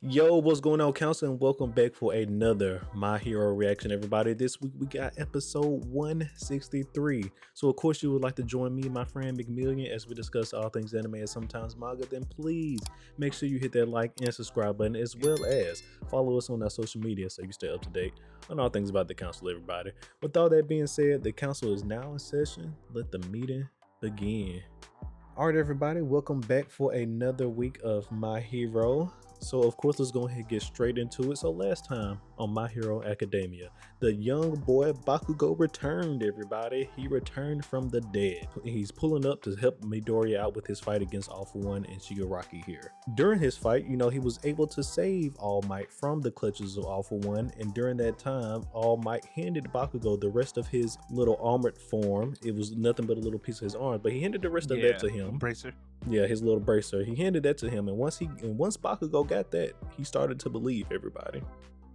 Yo, what's going on, Council? And welcome back for another My Hero reaction, everybody. This week we got episode 163. So, of course, you would like to join me and my friend McMillion as we discuss all things anime and sometimes manga. Then please make sure you hit that like and subscribe button, as well as follow us on our social media so you stay up to date on all things about the Council, everybody. With all that being said, the Council is now in session. Let the meeting begin. All right, everybody, welcome back for another week of My Hero. So, of course, let's go ahead and get straight into it. So, last time on My Hero Academia, the young boy Bakugo returned, everybody. He returned from the dead. He's pulling up to help Midoriya out with his fight against All For One and Shigaraki here. During his fight, he was able to save All Might from the clutches of All For One, and during that time, All Might handed Bakugo the rest of his little armored form. It was nothing but a little piece of his arm, but he handed the rest of that to him. Bracer. Yeah, his little bracer. He handed that to him, and once Bakugo got that, he started to believe, everybody.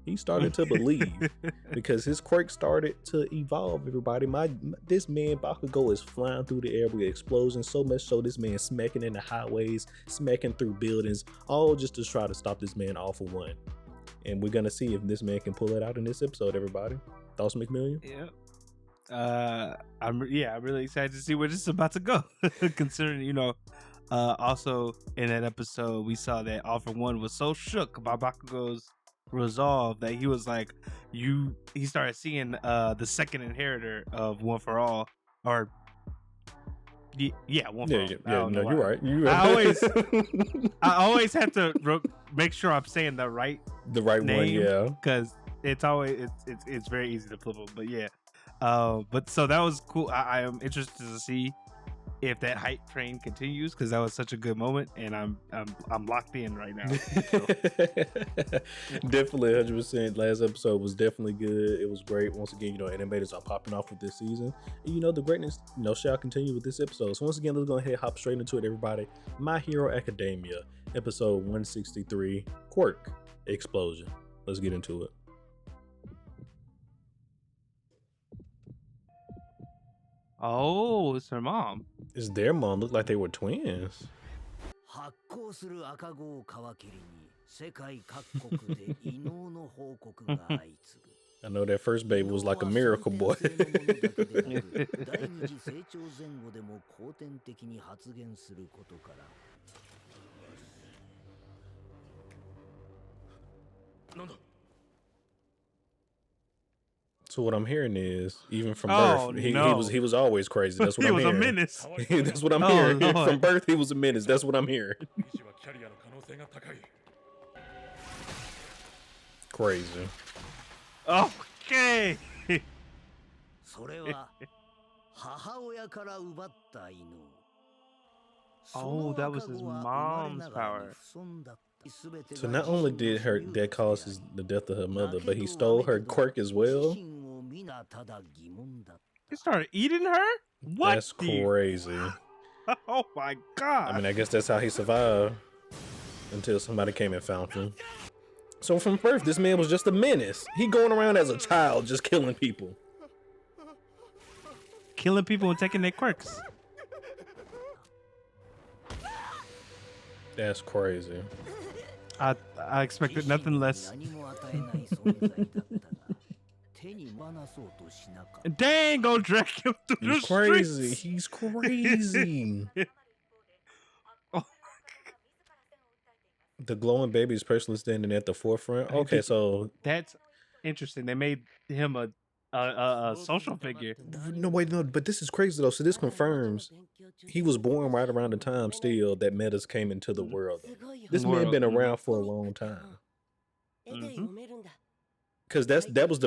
He started to believe because his quirk started to evolve, everybody. This man Bakugo is flying through the air with explosions, so much so this man smacking in the highways, smacking through buildings, all just to try to stop this man All For One. And we're gonna see if this man can pull it out in this episode, everybody. Thoughts, McMillion? Yeah. I'm really excited to see where this is about to go. Considering, also in that episode we saw that All For One was so shook by Bakugo's resolve that he was like, he started seeing the second inheritor of One For All, or One For All. Yeah, no, you're right. I always have to make sure I'm saying the right name, one, yeah, because it's very easy to flip them. But yeah, but so that was cool. I am interested to see if that hype train continues, because that was such a good moment, and I'm locked in right now. So. Definitely 100%. Last episode was definitely good. It was great. Once again, animators are popping off with this season, and the greatness shall continue with this episode. So once again, let's go ahead and hop straight into it, everybody. My Hero Academia, episode 163, Quirk Explosion. Let's get into it. Oh, it's her mom. It's their mom. Looked like they were twins. I know that first baby was like a miracle boy. So what I'm hearing is, even from birth, he was always crazy. That's what I'm hearing. He was a menace. That's what I'm hearing. Lord. From birth, he was a menace. That's what I'm hearing. Crazy. Okay. Oh, that was his mom's power. So not only did that cause the death of her mother, but he stole her quirk as well. He started eating her? What? That's crazy. Oh my god. I mean, I guess that's how he survived until somebody came and found him. So from birth, this man was just a menace. He going around as a child just killing people. Killing people and taking their quirks. That's crazy. I expected nothing less. Dang, go drag him through the streets. He's crazy. Oh. The glowing baby is personally standing at the forefront. Okay, so that's interesting. They made him a social figure. No, wait, no, but this is crazy though. So this confirms he was born right around the time still that metas came into the world. This man been around for a long time. Because that was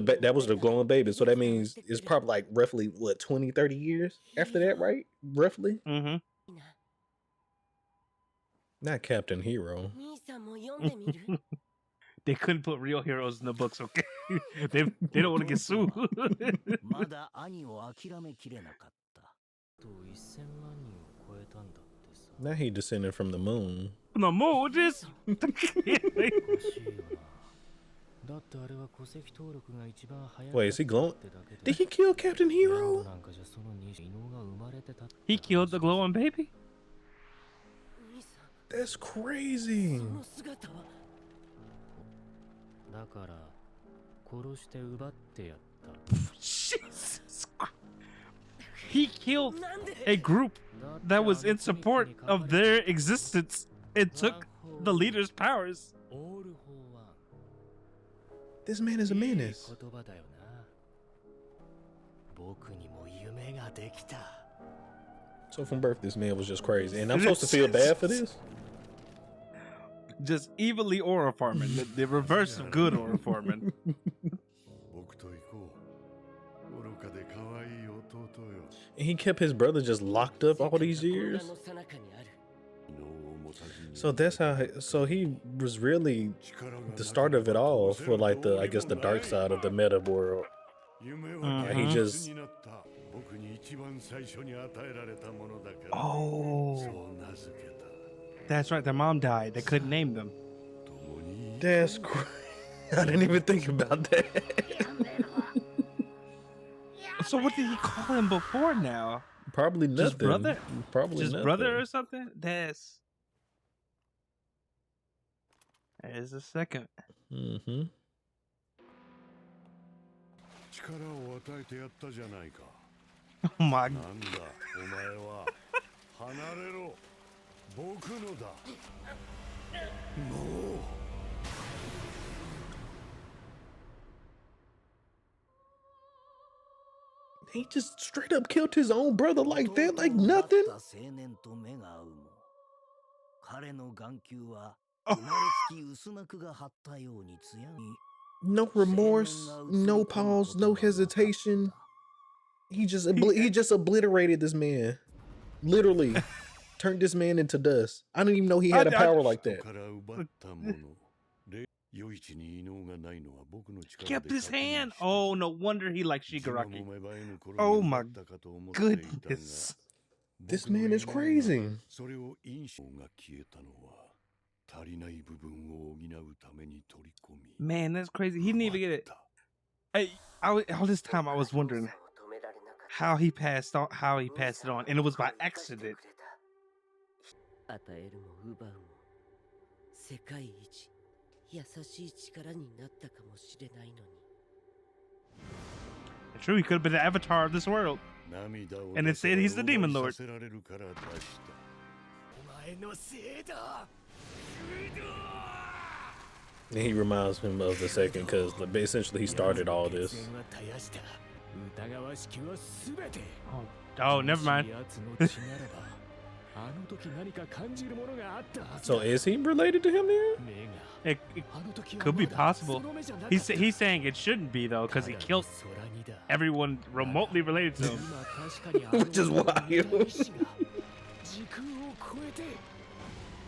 the glowing baby. So that means it's probably like roughly 20, 30 years after that, right? Roughly. Not Captain Hero. They couldn't put real heroes in the books, okay? they don't want to get sued. Now he descended from the moon. The moon? This? Wait, is he glowing? Did he kill Captain Hero? He killed the glowing baby? That's crazy. Jesus Christ. He killed a group that was in support of their existence and took the leader's powers. This man is a menace. So from birth, this man was just crazy, and I'm supposed to feel bad for this? Just evilly aura farming, the reverse of good aura farming. And he kept his brother just locked up all these years. So that's how. So he was really the start of it all for like the, I guess, the dark side of the meta world. He just. Oh, that's right. Their mom died. They couldn't name them. That's crazy. I didn't even think about that. So what did he call him before now? Probably nothing. Just brother? Probably Just nothing. brother or something? There's a second. Mm-hmm. Oh my. He just straight up killed his own brother like that, like nothing. No remorse, no pause, no hesitation. He just obliterated this man. Literally turned this man into dust. I didn't even know he had a power like that. Kept his hand. Oh, no wonder he likes Shigaraki. Oh my goodness. This man is crazy. Man, that's crazy. He didn't even get it. All this time I was wondering how he passed it on, and it was by accident. True, he could have been the avatar of this world. And instead, he's the demon lord. And he reminds him of the second because essentially he started all this. Oh, never mind. So is he related to him then? It could be possible. He's saying it shouldn't be though, because he killed everyone remotely related to him. Which is wild.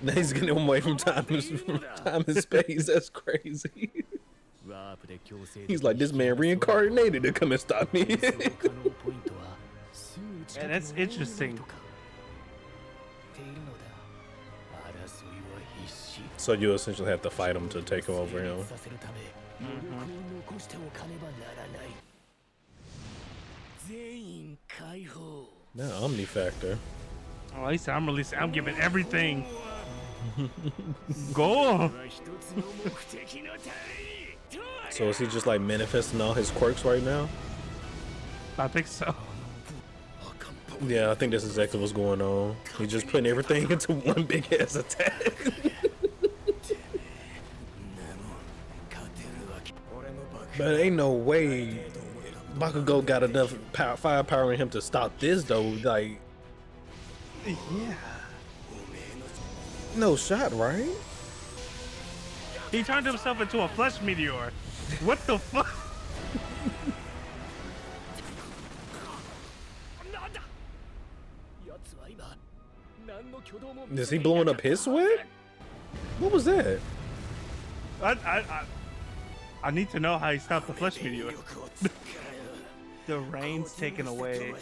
Now he's getting away from time and space. That's crazy. He's like, this man reincarnated to come and stop me. Yeah, that's interesting. So you essentially have to fight him to take him over him. Now Omni Factor. Oh, he said, I'm giving everything. Go. So is he just like manifesting all his quirks right now? I think so. Yeah, I think that's exactly what's going on. He's just putting everything into one big ass attack. But ain't no way Bakugo got enough firepower in him to stop this though. Like, yeah, no shot, right? He turned himself into a flesh meteor. What the fuck? Is he blowing up his sweat? What was that? I need to know how he stopped the flesh meteor. The rain's taken away.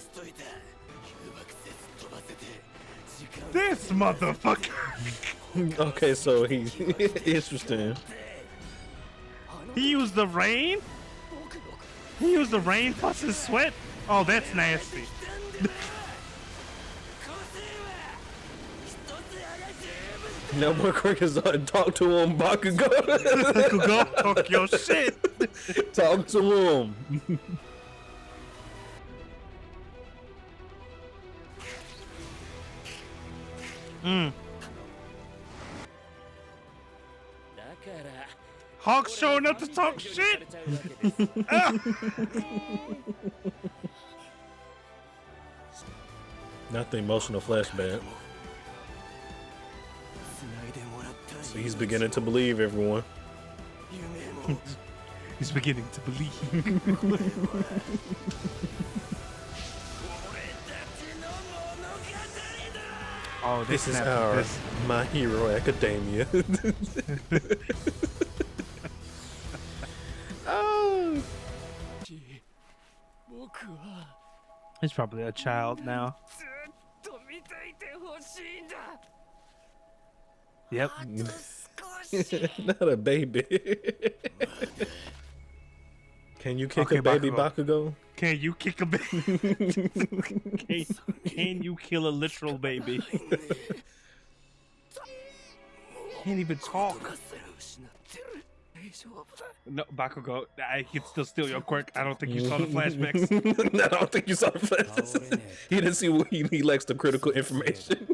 This motherfucker. Okay, so he interesting. He used the rain? He used the rain plus his sweat? Oh, that's nasty. No more quirk is on. Talk to him, Bakugo. Bakugo, talk your shit. Talk to him. Hawk showing up to talk shit. Not the emotional flashback. So he's beginning to believe everyone. He's beginning to believe. Oh, This is our My Hero Academia. Oh. He's probably a child now. Yep. Not a baby. Can you kick Okay, a baby, Bakugo. Bakugo? Can you kick a baby? Can you kill a literal baby? Can't even talk. No, Bakugo, I can still steal your quirk. I don't think you saw the flashbacks. I don't think you saw the flashbacks. He didn't see what he lacks the critical information.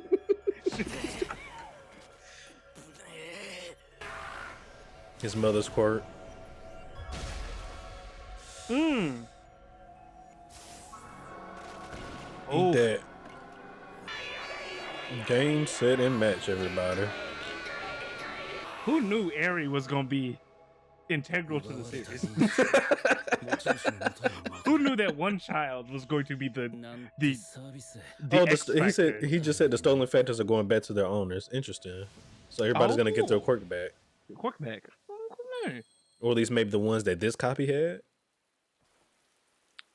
His mother's quirk. Eat that. Game, set, and match, everybody. Who knew Eri was gonna be integral to the series? Who knew that one child was going to be the X He said factor? he just said the stolen factors are going back to their owners. Interesting. So everybody's gonna get their quirk back, Quirk back. or at least maybe the ones that this copy had.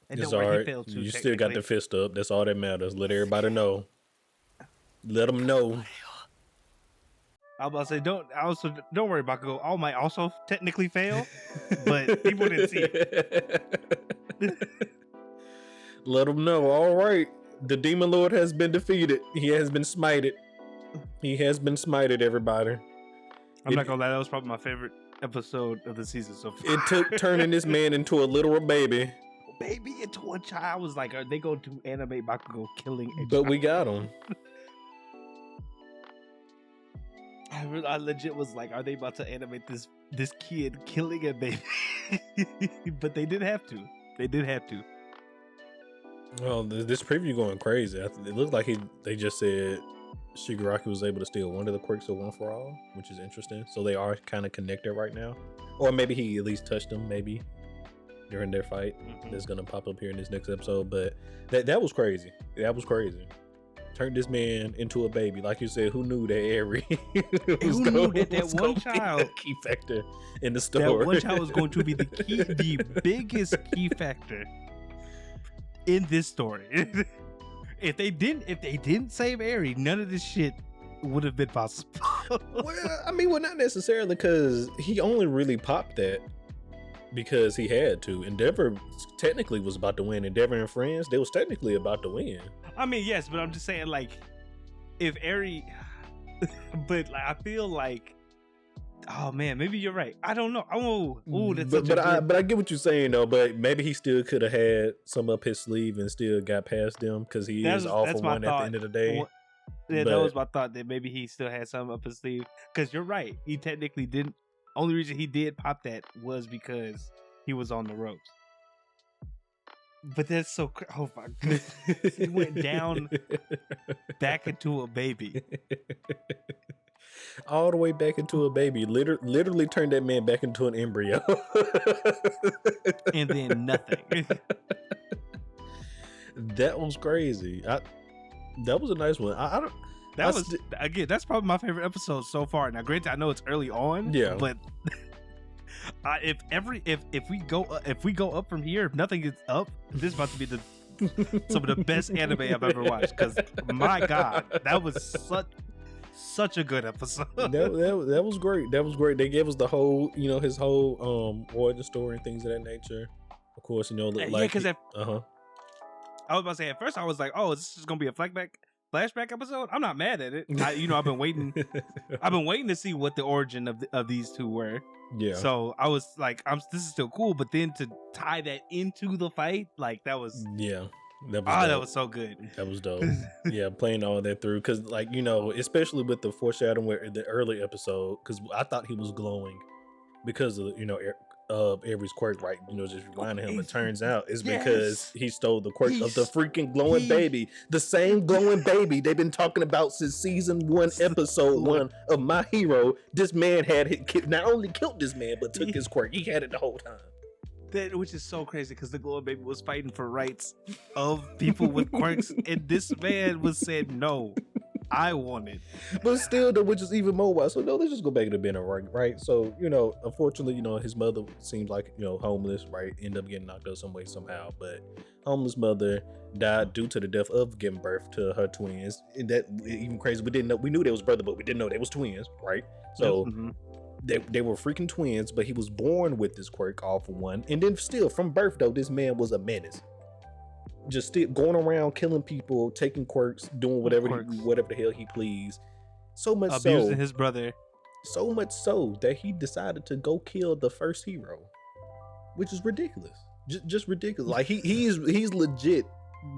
And It's don't worry, alright. he failed too, You still got the technically. fist up. That's all that matters. Let everybody know. Let them know. I was about to say, don't worry, Bakugo. All might also technically fail, but people didn't see it. Let them know. All right. The Demon Lord has been defeated. He has been smited. He has been smited, everybody. I'm not gonna lie, that was probably my favorite episode of the season so far. It took turning this man into a literal baby. Baby into a child. I was like, are they going to animate Bakugo killing a But child? we got him. I legit was like, are they about to animate this kid killing a baby? But they did have to. They did have to. Well, this preview going crazy. It looked like they just said Shigaraki was able to steal one of the quirks of One for All, which is interesting. So they are kind of connected right now. Or maybe he at least touched them, maybe, during their fight. That's going to pop up here in this next episode. But that was crazy. That was crazy. Turned this man into a baby. Like you said, who knew that Eri Who knew that one child, a key factor in the story? that one child was going to be the biggest key factor in this story. If they didn't save Eri, none of this shit would have been possible. Well, not necessarily, because he only really popped that because he had to. Endeavor technically was about to win. Endeavor and Friends, they was technically about to win. I mean, yes, but I'm just saying, like, if Eri, but like, I feel like, oh man, maybe you're right. I don't know. That's but I get what you're saying though. But maybe he still could have had some up his sleeve and still got past them, because he is all for one at the end of the day. Yeah, that was my thought, that maybe he still had something up his sleeve. Because you're right, he technically didn't. Only reason he did pop that was because he was on the ropes. But that's so oh my goodness. He went down back into a baby. All the way back into a baby. Literally turned that man back into an embryo. And then nothing. That was crazy. That was a nice one. That's probably my favorite episode so far. Now, granted, I know it's early on. Yeah. But if we go up from here, if nothing is up, this is about to be some of the best anime I've ever watched. Because my God, that was such a good episode. that was great. That was great. They gave us the whole, his whole origin story and things of that nature. Of course, like because I was about to say, at first I was like, oh, is this just gonna be a flashback flashback episode, I'm not mad at it. I've been waiting. I've been waiting to see what the origin of these two were. Yeah. So I was like, this is still cool, but then to tie that into the fight, like that was that was so good. That was dope. Yeah, playing all that through because, like, especially with the foreshadowing where the early episode, because I thought he was glowing because of of Avery's quirk, right? Just reminding him. It turns out it's because he stole the quirk of the freaking glowing baby, the same glowing baby they've been talking about since season 1, episode 1 of My Hero. This man not only killed this man, but took his quirk. He had it the whole time. Which is so crazy because the glowing baby was fighting for rights of people with quirks, and this man said no. I want it. But still, though, which is even more wild. So, no, let's just go back to being a right? So, unfortunately, his mother seems like, homeless, right? End up getting knocked out some way, somehow. But homeless mother died due to the death of giving birth to her twins. And that, even crazy, we knew they was brother, but we didn't know they was twins, right? So, they were freaking twins, but he was born with this quirk, all for one. And then still, from birth, though, this man was a menace. Just still going around killing people, taking quirks, doing whatever the hell he please. So much abusing his brother. So much so that he decided to go kill the first hero, which is ridiculous. Just ridiculous. Like he's legit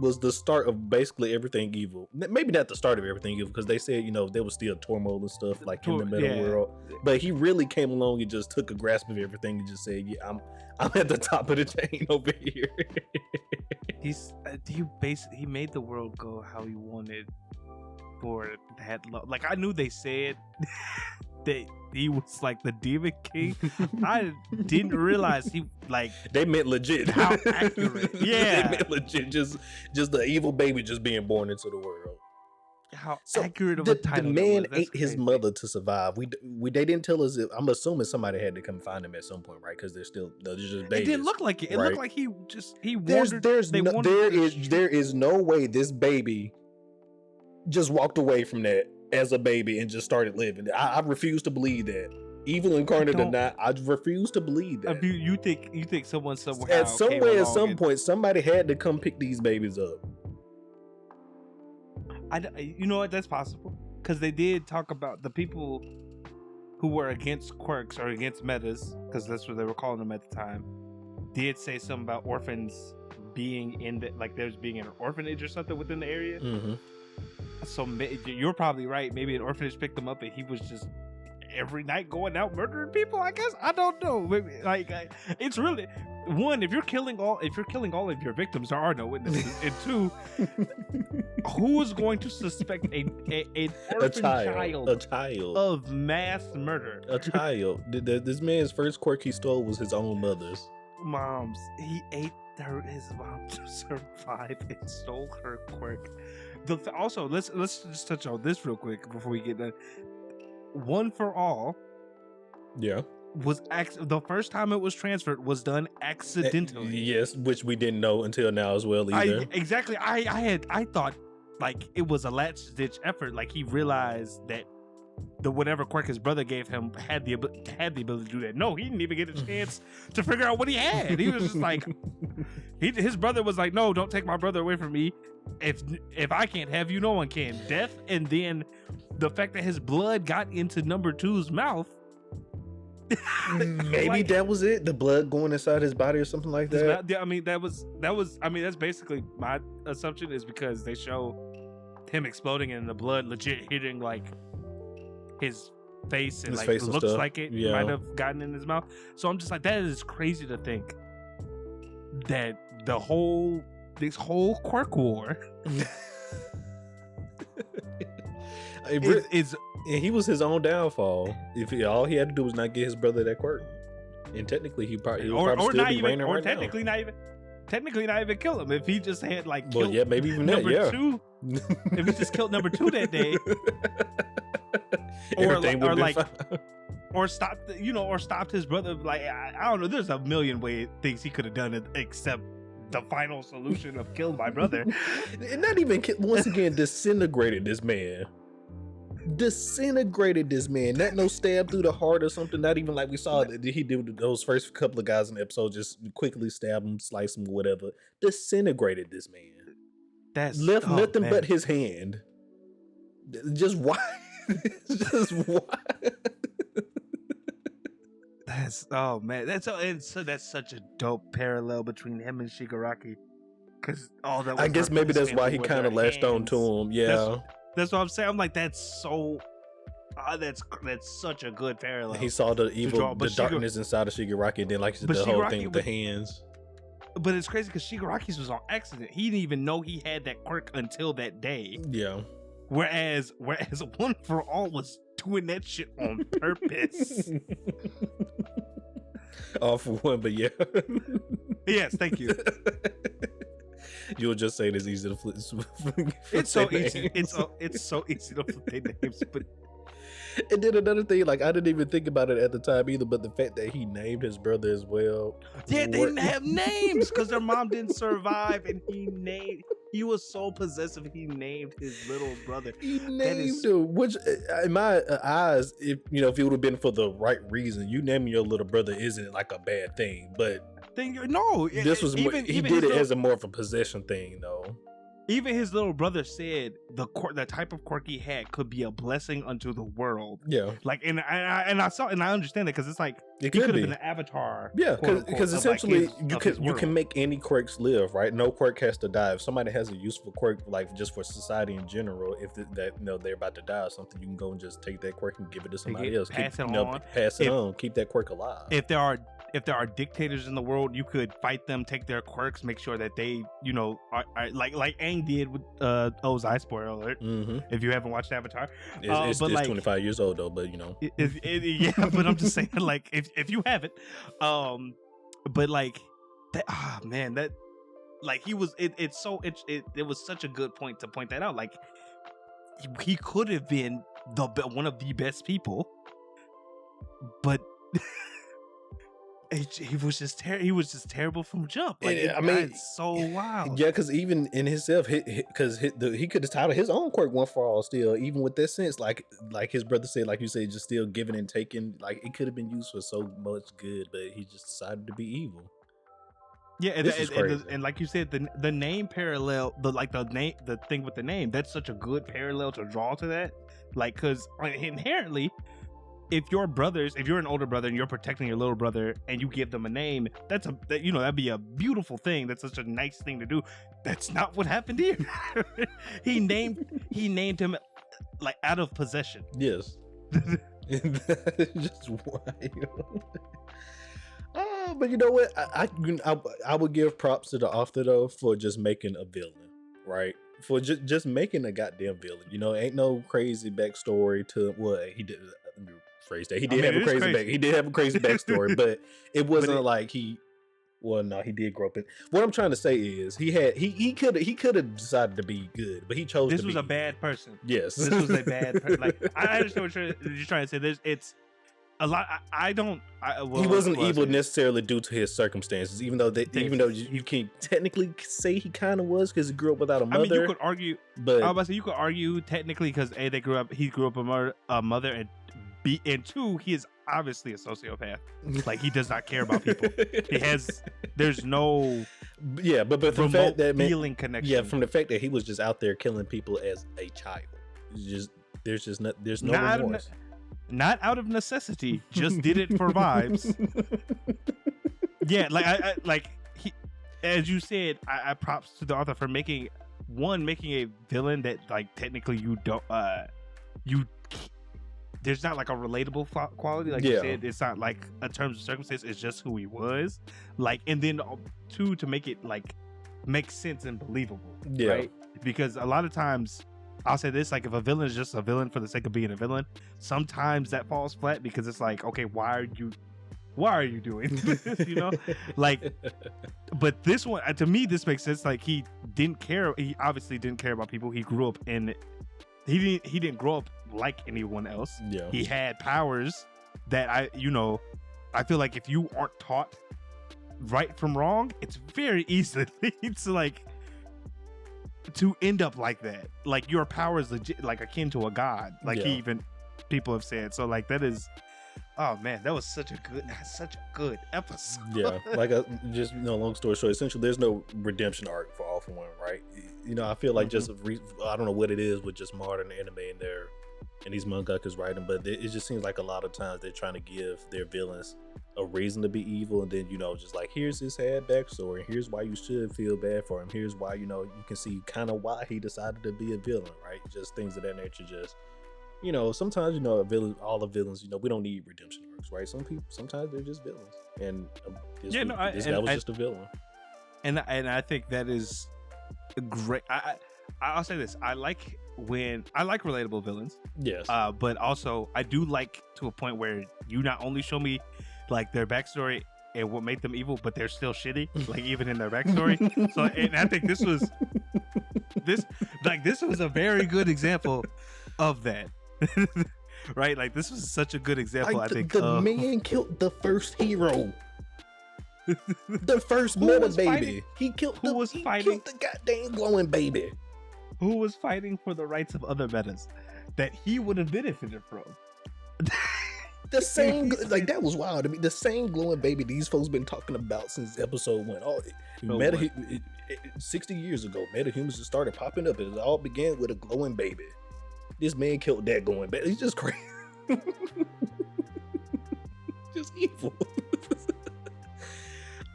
was the start of basically everything evil. Maybe not the start of everything evil, because they said there was still turmoil and stuff like in the middle world. But he really came along and just took a grasp of everything and just said, "Yeah, I'm at the top of the chain over here." He made the world go how he wanted for that love. Like I knew they said that he was like the Demon King. I didn't realize they meant legit. How accurate. Yeah. They meant legit. Just the evil baby just being born into the world. How accurate of a title. The man ate his mother to survive. They didn't tell us. I'm assuming somebody had to come find him at some point, right? Because they're just babies. It didn't look like it. It looked like he wandered. There is no way this baby just walked away from that as a baby and just started living. I refuse to believe that. Evil incarnate or not, I refuse to believe that. You think someone somewhere at some point somebody had to come pick these babies up. You know what? That's possible, because they did talk about the people who were against quirks or against metas, because that's what they were calling them at the time. Did say something about orphans being there's being an orphanage or something within the area. Mm-hmm. So you're probably right. Maybe an orphanage picked him up and he was just every night going out murdering people. I guess I don't know. Maybe, it's really one. If you're killing all of your victims, there are no witnesses. And two, who is going to suspect an orphan child of mass murder? A child. This man's first quirk he stole was his own mother's. Mom's. He ate his mom to survive and stole her quirk. Also, let's just touch on this real quick before we get done. One for All, was the first time it was transferred was done accidentally. Yes, which we didn't know until now as well either. I thought like it was a last ditch effort. Like he realized that the whatever quirk his brother gave him had the ability to do that. No, he didn't even get a chance to figure out what he had. He was just like, his brother was like, "No, don't take my brother away from me. If I can't have you, no one can." Death, and then the fact that his blood got into number 2's mouth. Maybe that was it. The blood going inside his body or something like that. That's basically my assumption, is because they show him exploding and the blood legit hitting like his face and his looks like it might have gotten in his mouth. So I'm just like, that is crazy to think that this whole quirk war is he was his own downfall. If all he had to do was not get his brother that quirk, and technically he probably still be reigning right now. Technically not even kill him if he just had like killed maybe even number 2. If he just killed number 2 that day, or stopped his brother. Like I don't know. There's a million things he could have done except the final solution of kill my brother. And not even once again disintegrated this man. Not no stab through the heart or something. Not even like we saw that he did with those first couple of guys in the episode. Just quickly stab him, slice him, whatever. Disintegrated this man. Left nothing but his hand. Just why? Just why? Oh man, that's such a dope parallel between him and Shigaraki. Because I guess maybe that's why he kind of latched on to him. Yeah, that's what I'm saying. I'm like, that's such a good parallel. He saw the evil, the darkness inside of Shigaraki, and then like the whole thing with the hands. But it's crazy because Shigaraki's was on accident. He didn't even know he had that quirk until that day. Yeah. Whereas One for All was doing that shit on purpose. All for one, but yeah. Yes, thank you. You'll just say it's easy to flip. It's so easy. It's so easy to flip their names, but. And then another thing, like I didn't even think about it at the time either, but the fact that he named his brother as well. Yeah, they didn't have names because their mom didn't survive, and he was so possessive. He named his little brother. He named him, which in my eyes, if it would have been for the right reason, you naming your little brother isn't like a bad thing. But this was he did it as a more of a possession thing, though. Even his little brother said the type of quirk he had could be a blessing unto the world. Yeah, like and I understand that because it's like it could have been an avatar. Yeah, because essentially you can make any quirks live, right? No quirk has to die. If somebody has a useful quirk, like just for society in general, if they're about to die or something, you can go and just take that quirk and give it to somebody else. Pass it on. Keep that quirk alive. If there are dictators in the world, you could fight them, take their quirks, make sure that they, are like Aang did with Ozai, spoiler alert. Mm-hmm. If you haven't watched Avatar, it's 25 years old though, but yeah. But I'm just saying, like, if you haven't, but like that, man, that like he was. It was such a good point to point that out. Like he could have been one of the best people, but. He was just terrible from jump. Like, it's so wild. Yeah, because even in himself, because he could have titled his own quirk One for All still, even with that sense, like his brother said, like you said, just still giving and taking. Like it could have been used for so much good, but he just decided to be evil. Yeah, and like you said, the name parallel, the thing with the name, that's such a good parallel to draw to that. Like, because inherently. If you're an older brother and you're protecting your little brother and you give them a name, that'd be a beautiful thing. That's such a nice thing to do. That's not what happened here. he named him like out of possession. Yes. Just wild. But you know what? I would give props to the author though for just making a villain, right? For just making a goddamn villain. Ain't no crazy backstory to what he did. Phrase that he did have a crazy He did have a crazy backstory, but it wasn't like he. Well, no, he did grow up in. What I'm trying to say is he could have decided to be good, but he chose. This was a bad person. Yes, this was a bad person. Like I understand what you're trying to say. It's a lot. He wasn't evil necessarily due to his circumstances, even though you can technically say he kind of was because he grew up without a mother. I mean, you could argue, but I was about to say you could argue technically because he grew up a mother and. And two, he is obviously a sociopath. Like he does not care about people. There's no but the fact that feeling connection. Yeah, from the fact that he was just out there killing people as a child. There's no remorse. Not out of necessity, just did it for vibes. Yeah, he, as you said, I props to the author for making a villain that like technically you don't there's not like a relatable quality, like you said. It's not like in terms of circumstance. It's just who he was, like, and then two, to make it like make sense and believable, right? Because a lot of times, I'll say this: like, if a villain is just a villain for the sake of being a villain, sometimes that falls flat because it's like, okay, why are you doing this? Like, but this one, to me, this makes sense. Like, he didn't care. He obviously didn't care about people. He grew up in. He didn't grow up like anyone else. Yeah. He had powers that I feel like if you aren't taught right from wrong, it's very easy to end up like that. Like your power is legit, like akin to a god. Like even people have said. So like that is. Oh man, that was such a good episode. Yeah, like long story short, essentially, there's no redemption arc for all All for One, right? You know, I feel like just I don't know what it is with just modern anime and these mangakas writing, but it just seems like a lot of times they're trying to give their villains a reason to be evil, and then, you know, just like, here's his sad backstory, here's why you should feel bad for him, here's why, you know, you can see kind of why he decided to be a villain, right? Just things of that nature. Just, you know, sometimes, you know, all the villains, you know, we don't need redemption arcs, right? Some people, sometimes they're just villains, and this guy was just a villain. And I think that is great. I'll say this: I like relatable villains. Yes. But also I do like to a point where you not only show me like their backstory and what made them evil, but they're still shitty, like even in their backstory. So, and I think this was a very good example of that. Right? Like, this was such a good example. Like, I think the man killed the first hero. The first meta baby. He killed the goddamn glowing baby. Who was fighting for the rights of other metas that he would have benefited from. The same, like, that was wild to me. The same glowing baby these folks been talking about since episode 1. 60 years ago, metahumans just started popping up. It all began with a glowing baby. This man killed that glowing baby. He's just crazy. Just evil.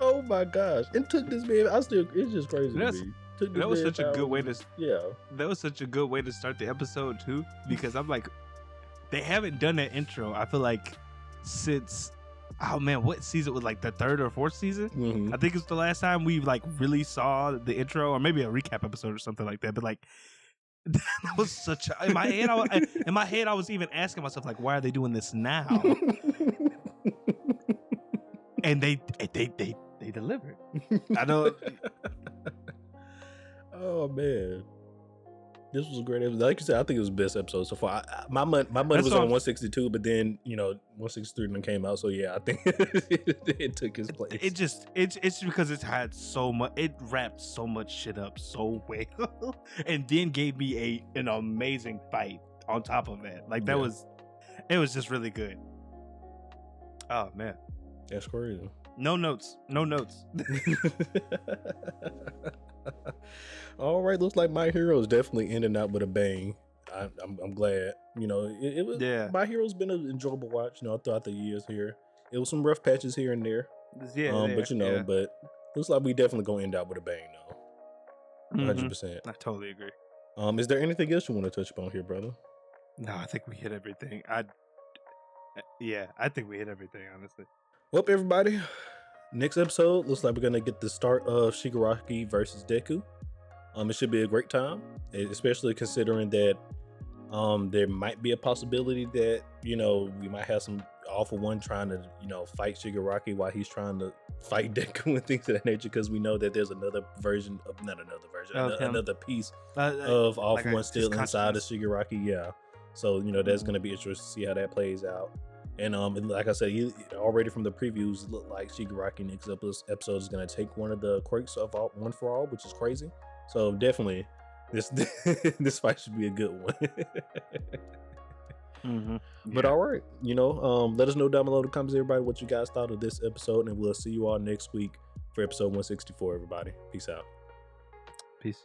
Oh my gosh. It took this man, it's just crazy to me. That was such a good way to That was such a good way to start the episode too, because I'm like, they haven't done that intro, I feel like, since, oh man, what season was, like, the 3rd or 4th season? I think it's the last time we like really saw the intro, or maybe a recap episode or something like that. But like, that was such in my head I was even asking myself, like, why are they doing this now? And they delivered. I know. Oh man, this was a great episode. Like you said, I think it was the best episode so far. My money was on 162, but then, you know, 163 then came out. So yeah, I think it took his place. It's because it had so much. It wrapped so much shit up so well, and then gave me an amazing fight on top of that. Like, it was just really good. Oh man, that's crazy. No notes. All right, looks like My Hero is definitely ending out with a bang. I'm glad. You know, it was. Yeah. My Hero's been an enjoyable watch, you know, throughout the years here. It was some rough patches here and there. But you know, but looks like we definitely gonna end out with a bang though. 100%. I totally agree. Is there anything else you want to touch upon here, brother? No, I think we hit everything. I think we hit everything, honestly. Well, everybody, next episode looks like we're gonna get the start of Shigaraki versus Deku. It should be a great time, especially considering that there might be a possibility that, you know, we might have some All for One trying to, you know, fight Shigaraki while he's trying to fight Deku and things of that nature, because we know that there's another piece of All for One still inside of Shigaraki. Yeah, so, you know, that's gonna be interesting to see how that plays out. And like I said, already from the previews, it looked like Shigaraki next episode is going to take one of the quirks of One for All, which is crazy. So definitely, this fight should be a good one. But all right, you know, let us know down below in the comments, everybody, what you guys thought of this episode, and we'll see you all next week for episode 164. Everybody, peace out. Peace.